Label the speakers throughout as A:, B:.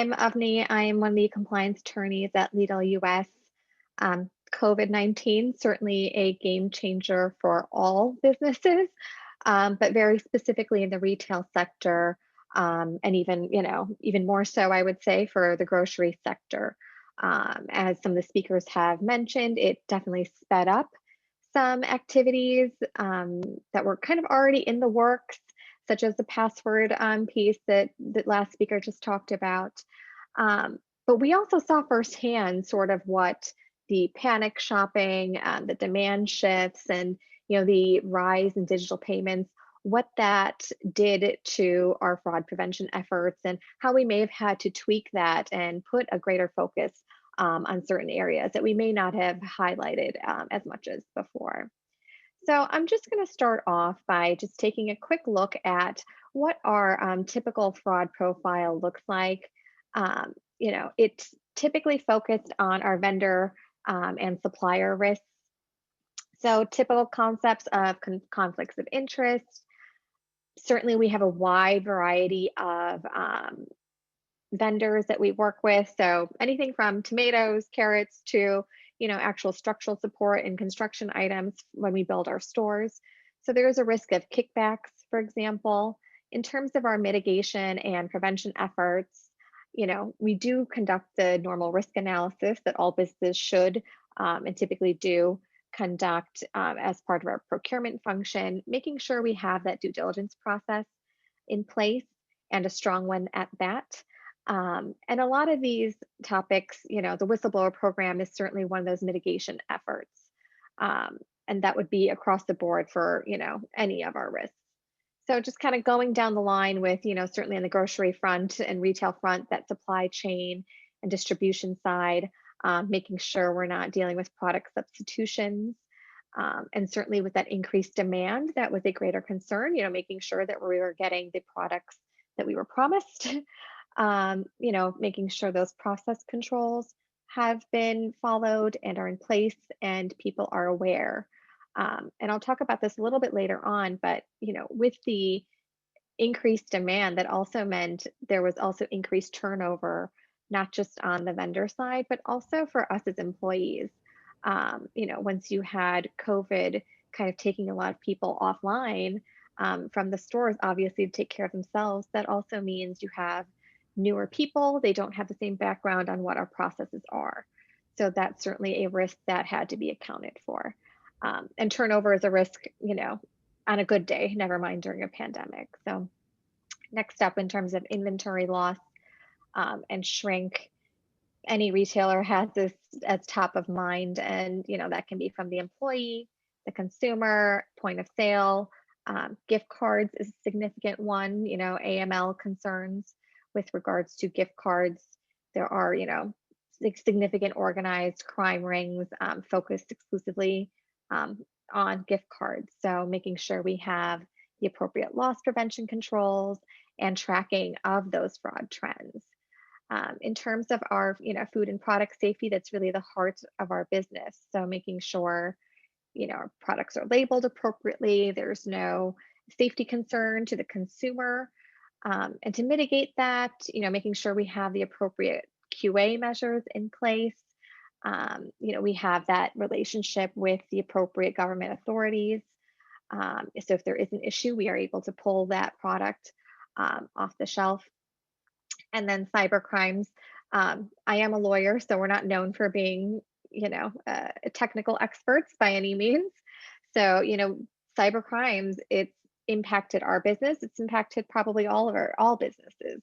A: I'm Avni. I am one of the compliance attorneys at Lidl US. COVID-19, certainly a game changer for all businesses, but very specifically in the retail sector, and even more so, I would say, for the grocery sector. As some of the speakers have mentioned, it definitely sped up some activities that were kind of already in the works, such as the password piece that last speaker just talked about. Um, but we also saw firsthand sort of what the panic shopping, the demand shifts, and the rise in digital payments, what that did to our fraud prevention efforts, and how we may have had to tweak that and put a greater focus on certain areas that we may not have highlighted as much as before. So I'm just going to start off by just taking a quick look at what our typical fraud profile looks like. It's typically focused on our vendor and supplier risks. So typical concepts of conflicts of interest. Certainly, we have a wide variety of vendors that we work with. So anything from tomatoes, carrots to actual structural support and construction items when we build our stores. So there is a risk of kickbacks, for example. In terms of our mitigation and prevention efforts, we do conduct the normal risk analysis that all businesses should and typically do conduct as part of our procurement function, making sure we have that due diligence process in place and a strong one at that. And a lot of these topics, the whistleblower program is certainly one of those mitigation efforts. Um, and that would be across the board for, any of our risks. So just kind of going down the line with, certainly on the grocery front and retail front, that supply chain and distribution side, making sure we're not dealing with product substitutions. And certainly with that increased demand, that was a greater concern, making sure that we were getting the products that we were promised. Making sure those process controls have been followed and are in place and people are aware. And I'll talk about this a little bit later on, but with the increased demand, that also meant there was also increased turnover, not just on the vendor side, but also for us as employees. Once you had COVID kind of taking a lot of people offline from the stores, obviously to take care of themselves, that also means you have newer people. They don't have the same background on what our processes are. So that's certainly a risk that had to be accounted for. And turnover is a risk, on a good day, never mind during a pandemic. So next up in terms of inventory loss and shrink, any retailer has this as top of mind, and that can be from the employee, the consumer, point of sale. Gift cards is a significant one. AML concerns with regards to gift cards. There are significant organized crime rings focused exclusively um, on gift cards. So making sure we have the appropriate loss prevention controls and tracking of those fraud trends. In terms of our food and product safety, that's really the heart of our business. So making sure our products are labeled appropriately, there's no safety concern to the consumer, and to mitigate that, making sure we have the appropriate QA measures in place. We have that relationship with the appropriate government authorities. So if there is an issue, we are able to pull that product off the shelf. And then cyber crimes. I am a lawyer, so we're not known for being, technical experts by any means. So, cyber crimes, it's impacted our business. It's impacted probably all businesses,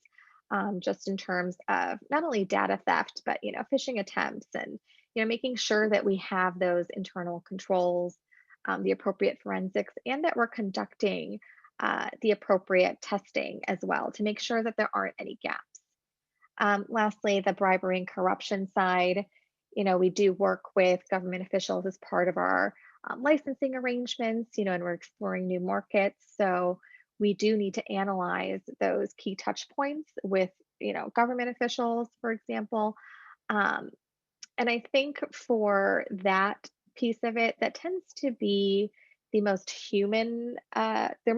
A: just in terms of not only data theft, but phishing attempts, and making sure that we have those internal controls, the appropriate forensics, and that we're conducting the appropriate testing as well to make sure that there aren't any gaps. Lastly, the bribery and corruption side, we do work with government officials as part of our licensing arrangements, and we're exploring new markets. So we do need to analyze those key touch points with, government officials, for example. Um, and I think for that piece of it, that tends to be the most human, there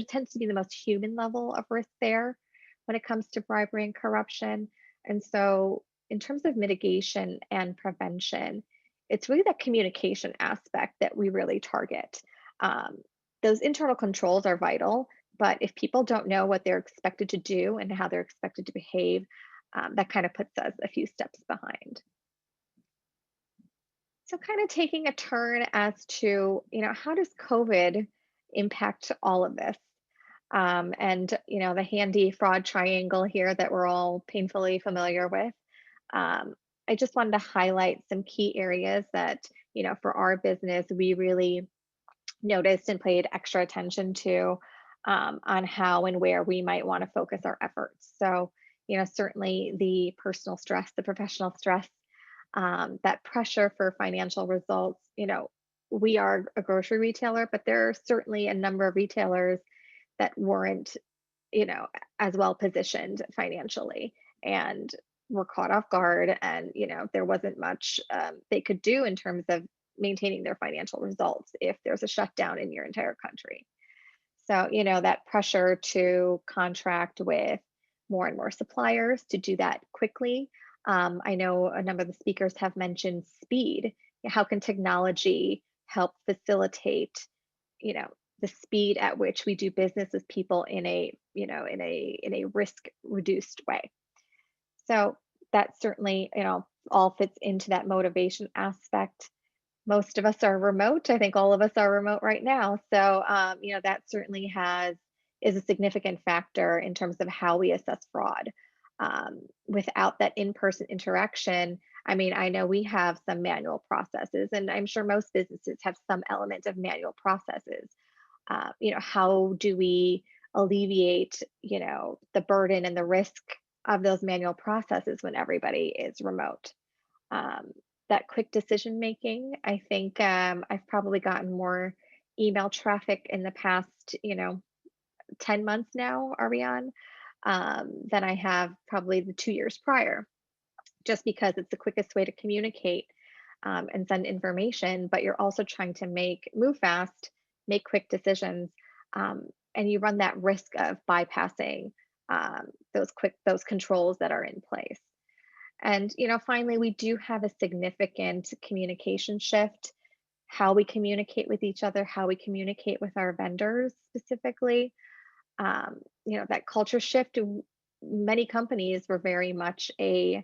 A: tends to be the most human level of risk there when it comes to bribery and corruption. And so, in terms of mitigation and prevention, it's really that communication aspect that we really target. Um, those internal controls are vital, but if people don't know what they're expected to do and how they're expected to behave, that kind of puts us a few steps behind. So, kind of taking a turn as to, how does COVID impact all of this? And, the handy fraud triangle here that we're all painfully familiar with. Um, I just wanted to highlight some key areas that, for our business, we really noticed and paid extra attention to on how and where we might want to focus our efforts. So, certainly the personal stress, the professional stress, that pressure for financial results. We are a grocery retailer, but there are certainly a number of retailers that weren't, you know, as well positioned financially and were caught off guard. And, there wasn't much they could do in terms of maintaining their financial results if there's a shutdown in your entire country. So, that pressure to contract with more and more suppliers to do that quickly. I know a number of the speakers have mentioned speed. How can technology help facilitate, you know, the speed at which we do business with people in a risk reduced way? So that certainly, all fits into that motivation aspect. Most of us are remote. I think all of us are remote right now. So, that certainly is a significant factor in terms of how we assess fraud. Without that in-person interaction, I mean, I know we have some manual processes, and I'm sure most businesses have some element of manual processes. How do we alleviate, the burden and the risk of those manual processes when everybody is remote? um, that quick decision making. I think I've probably gotten more email traffic in the past, 10 months now, are we on, than I have probably the 2 years prior, just because it's the quickest way to communicate and send information, but you're also trying to move fast, make quick decisions, and you run that risk of bypassing those controls that are in place. And, finally, we do have a significant communication shift, how we communicate with each other, how we communicate with our vendors specifically. That culture shift, many companies were very much a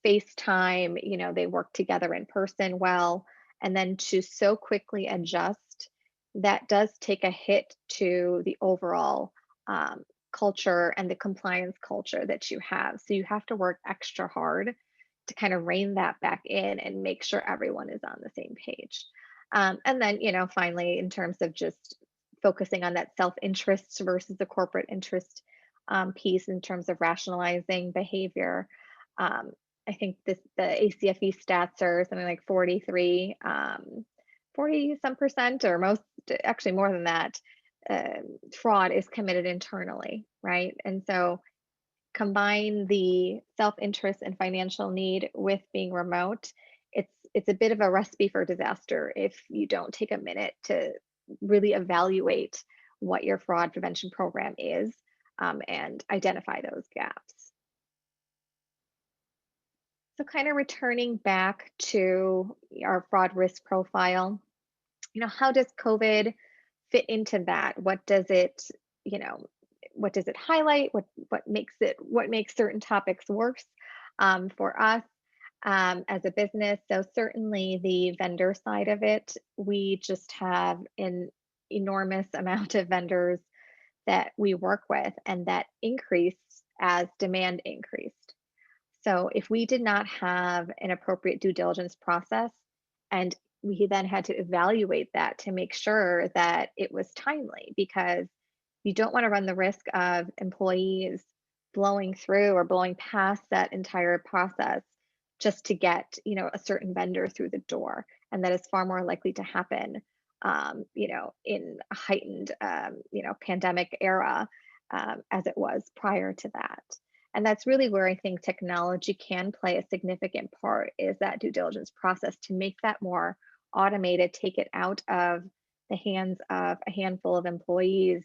A: FaceTime, they work together in person well, and then to so quickly adjust, that does take a hit to the overall culture and the compliance culture that you have. So you have to work extra hard to kind of rein that back in and make sure everyone is on the same page. And then, finally, in terms of just focusing on that self interest versus the corporate interest piece in terms of rationalizing behavior. Um, I think the ACFE stats are something like 40 some percent, or most, actually more than that, fraud is committed internally, right? And so combine the self-interest and financial need with being remote, it's a bit of a recipe for disaster if you don't take a minute to really evaluate what your fraud prevention program is, and identify those gaps. So, kind of returning back to our fraud risk profile, how does COVID fit into that? You know, what does it highlight? What makes certain topics worse for us as a business? So certainly the vendor side of it, we just have an enormous amount of vendors that we work with, and that increased as demand increased. So if we did not have an appropriate due diligence process, and we then had to evaluate that to make sure that it was timely, because you don't want to run the risk of employees blowing through or blowing past that entire process just to get, a certain vendor through the door. And that is far more likely to happen, in a heightened, pandemic era, as it was prior to that. And that's really where I think technology can play a significant part, is that due diligence process, to make that more automated, take it out of the hands of a handful of employees,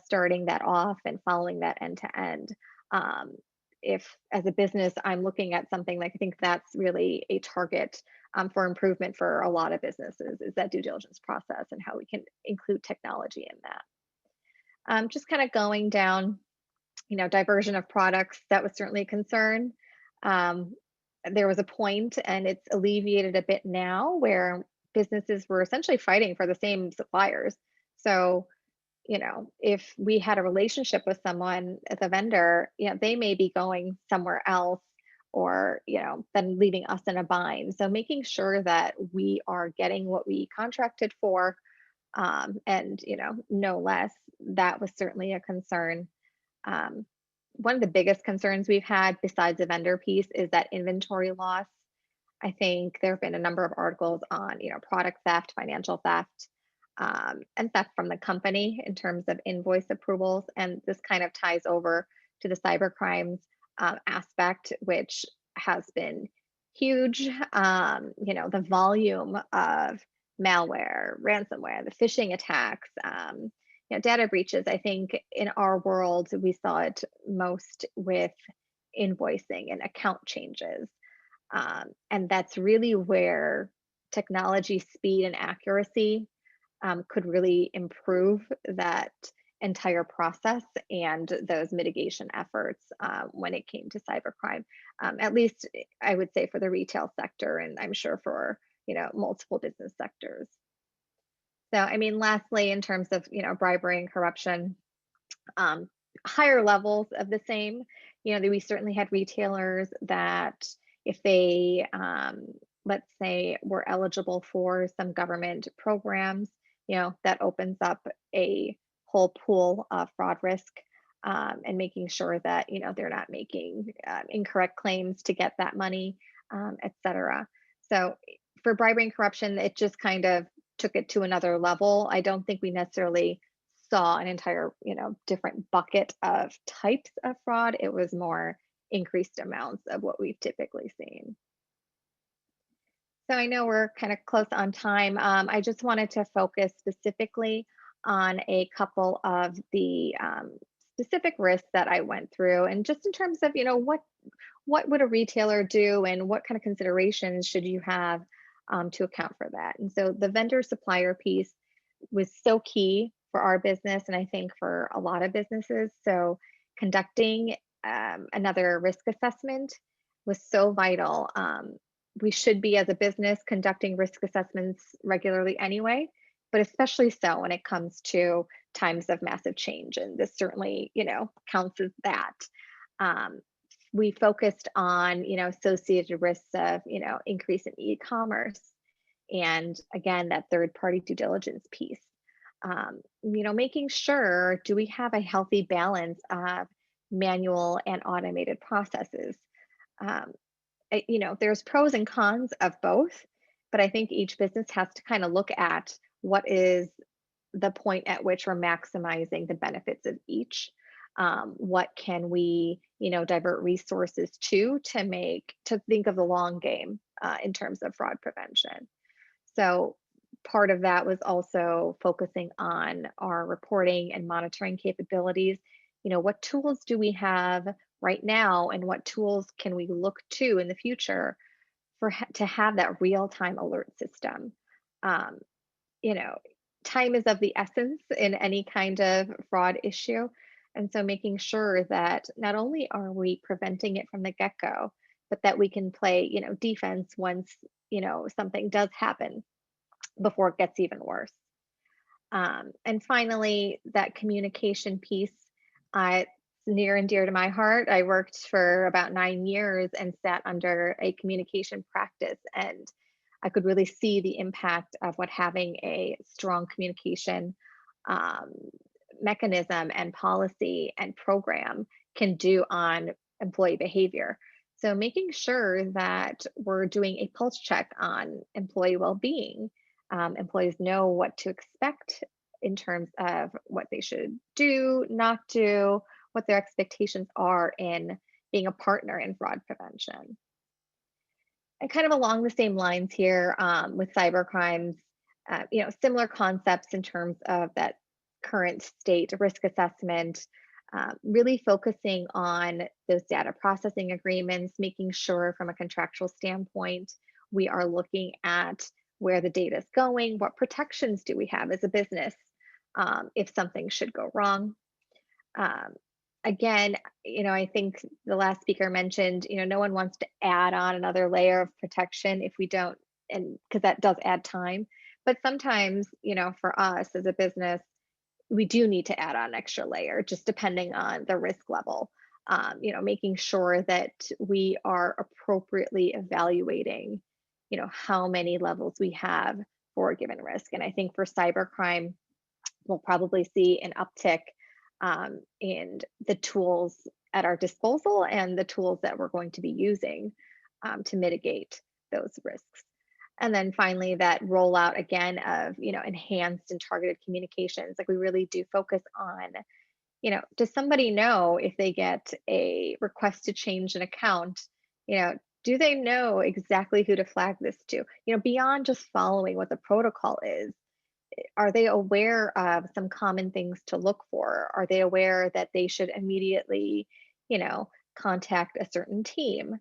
A: starting that off and following that end to end. Um, if as a business I'm looking at something, like I think that's really a target for improvement for a lot of businesses, is that due diligence process and how we can include technology in that. Just kind of going down, diversion of products, that was certainly a concern. Um, there was a point, and it's alleviated a bit now, where businesses were essentially fighting for the same suppliers. So, if we had a relationship with someone as a vendor, they may be going somewhere else, or, then leaving us in a bind. So making sure that we are getting what we contracted for, and, no less, that was certainly a concern. Um, One of the biggest concerns we've had besides the vendor piece is that inventory loss. I think there have been a number of articles on, product theft, financial theft, and theft from the company in terms of invoice approvals. And this kind of ties over to the cyber crimes aspect, which has been huge. The volume of malware, ransomware, the phishing attacks, data breaches. I think in our world, we saw it most with invoicing and account changes. And that's really where technology speed and accuracy could really improve that entire process and those mitigation efforts when it came to cybercrime. At least I would say for the retail sector, and I'm sure for multiple business sectors. So, I mean, lastly, in terms of bribery and corruption, um, higher levels of the same. That we certainly had retailers that if they, let's say, were eligible for some government programs, that opens up a whole pool of fraud risk, and making sure that, they're not making incorrect claims to get that money, et cetera. So for bribery and corruption, it just kind of took it to another level. I don't think we necessarily saw an entire, different bucket of types of fraud. It was more increased amounts of what we've typically seen. So I know we're kind of close on time. I just wanted to focus specifically on a couple of the specific risks that I went through, and just in terms of, what would a retailer do, and what kind of considerations should you have to account for that. And so the vendor supplier piece was so key for our business, and I think for a lot of businesses. So conducting another risk assessment was so vital. We should be, as a business, conducting risk assessments regularly anyway, but especially so when it comes to times of massive change. And this certainly, counts as that. Um, we focused on, associated risks of, increase in e-commerce, and again, that third party due diligence piece. Making sure, do we have a healthy balance of manual and automated processes? Um, there's pros and cons of both, but I think each business has to kind of look at what is the point at which we're maximizing the benefits of each. What can we, divert resources to think of the long game in terms of fraud prevention. So part of that was also focusing on our reporting and monitoring capabilities. What tools do we have right now, and what tools can we look to in the future to have that real-time alert system? Um, you know, Time is of the essence in any kind of fraud issue. And so making sure that not only are we preventing it from the get-go, but that we can play, defense once, something does happen before it gets even worse. And finally, that communication piece, it's near and dear to my heart. I worked for about 9 years and sat under a communication practice, and I could really see the impact of what having a strong communication um, mechanism and policy and program can do on employee behavior. So making sure that we're doing a pulse check on employee well-being. Employees know what to expect in terms of what they should do, not do, what their expectations are in being a partner in fraud prevention. And kind of along the same lines here, with cyber crimes, similar concepts in terms of that current state risk assessment, really focusing on those data processing agreements, making sure from a contractual standpoint, we are looking at where the data is going, what protections do we have as a business if something should go wrong. Um, Again, I think the last speaker mentioned, no one wants to add on another layer of protection if we don't, and because that does add time. But sometimes, for us as a business, we do need to add on an extra layer, just depending on the risk level. Making sure that we are appropriately evaluating, how many levels we have for a given risk. And I think for cybercrime, we'll probably see an uptick in the tools at our disposal and the tools that we're going to be using to mitigate those risks. And then finally, that rollout again of enhanced and targeted communications. Like we really do focus on, does somebody know if they get a request to change an account? Do they know exactly who to flag this to? Beyond just following what the protocol is, are they aware of some common things to look for? Are they aware that they should immediately, contact a certain team?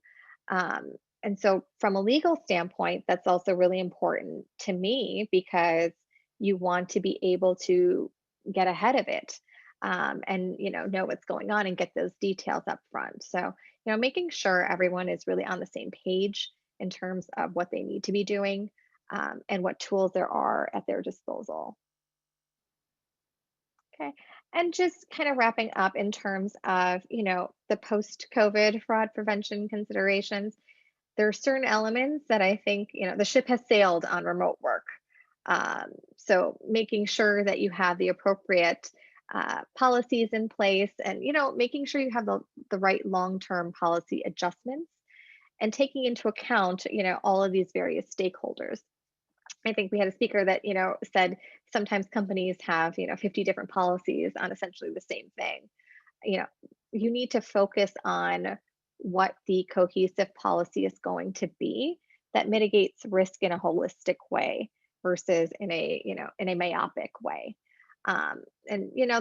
A: And so, from a legal standpoint, that's also really important to me because you want to be able to get ahead of it and know what's going on and get those details up front. So, making sure everyone is really on the same page in terms of what they need to be doing and what tools there are at their disposal. Okay. And just kind of wrapping up in terms of, the post-COVID fraud prevention considerations, there are certain elements that I think, the ship has sailed on remote work. So making sure that you have the appropriate policies in place and, making sure you have the right long-term policy adjustments and taking into account, all of these various stakeholders. I think we had a speaker that, said sometimes companies have, 50 different policies on essentially the same thing. You know, you need to focus on what the cohesive policy is going to be that mitigates risk in a holistic way versus in a myopic way. And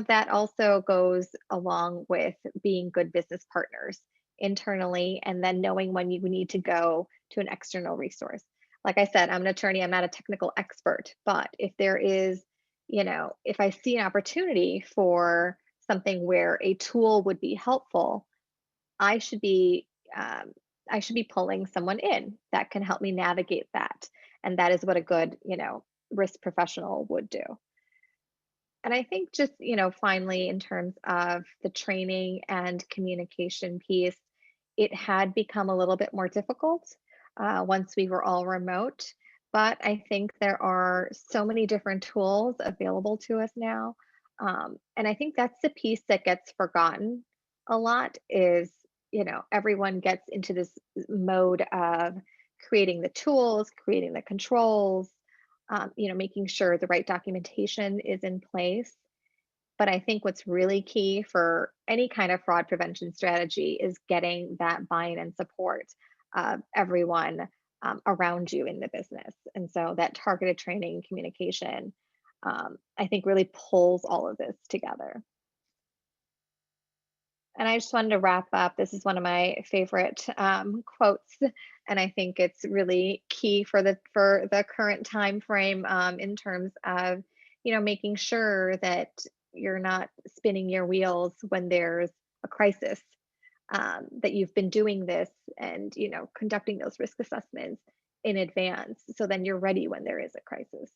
A: that also goes along with being good business partners internally and then knowing when you need to go to an external resource. Like I said, I'm an attorney, I'm not a technical expert, but if there is, if I see an opportunity for something where a tool would be helpful, I should be um, I should be pulling someone in that can help me navigate that. And that is what a good, risk professional would do. And I think just, finally, in terms of the training and communication piece, it had become a little bit more difficult once we were all remote. But I think there are so many different tools available to us now. And I think that's the piece that gets forgotten a lot is, everyone gets into this mode of creating the tools, creating the controls, making sure the right documentation is in place. But I think what's really key for any kind of fraud prevention strategy is getting that buy-in and support of everyone around you in the business. And so that targeted training and communication, I think, really pulls all of this together. And I just wanted to wrap up. This is one of my favorite quotes, and I think it's really key for the current time frame in terms of making sure that you're not spinning your wheels when there's a crisis. That you've been doing this and conducting those risk assessments in advance, so then you're ready when there is a crisis.